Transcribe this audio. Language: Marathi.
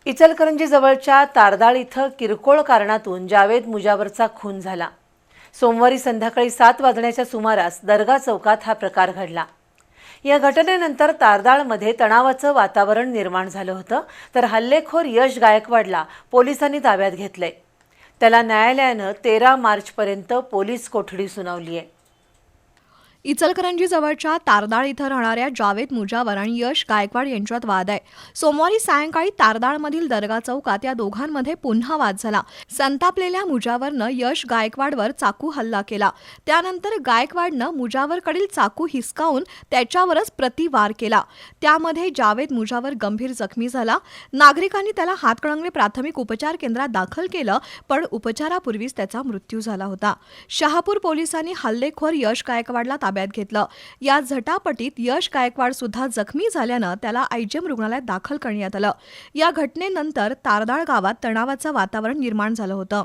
इचलकरंजी जवळच्या तारदाळ इथं किरकोळ कारणातून जावेद मुजावरचा खून झाला। सोमवारी संध्याकाळी 7 वाजण्याच्या सुमारास दर्गा चौकात हा प्रकार घडला। या घटनेनंतर तारदाळमध्ये तणावाचं वातावरण निर्माण झालं होतं, तर हल्लेखोर यश गायकवाडला पोलिसांनी ताब्यात घेतलंय। त्याला न्यायालयानं 13 मार्चपर्यंत पोलीस कोठडी सुनावली आहे। इचलकरंजी जवळच्या तारदाळ इथं राहणाऱ्या जावेद मुजावर आणि यश गायकवाड यांच्यात वाद आहे। सोमवारी सायंकाळी तारदाळमधील दर्गा चौकात या दोघांमध्ये पुन्हा वाद झाला। संतापलेल्या मुजावरनं यश गायकवाडवर चाकू हल्ला केला। त्यानंतर गायकवाडनं मुजावरकडील चाकू हिसकावून त्याच्यावरच प्रतिवार केला। त्यामध्ये जावेद मुजावर गंभीर जखमी झाला। नागरिकांनी त्याला हातकणंगले प्राथमिक उपचार केंद्रात दाखल केलं, पण उपचारापूर्वीच त्याचा मृत्यू झाला होता। शहापूर पोलिसांनी हल्लेखोर यश गायकवाडला ताब्यात घेतलं। या झटापटीत यश गायकवाड सुद्धा जखमी झाल्यानं त्याला आयजीएम रुग्णालयात दाखल करण्यात आलं। या घटनेनंतर तारदाळ गावात तणावाचं वातावरण निर्माण झालं होतं।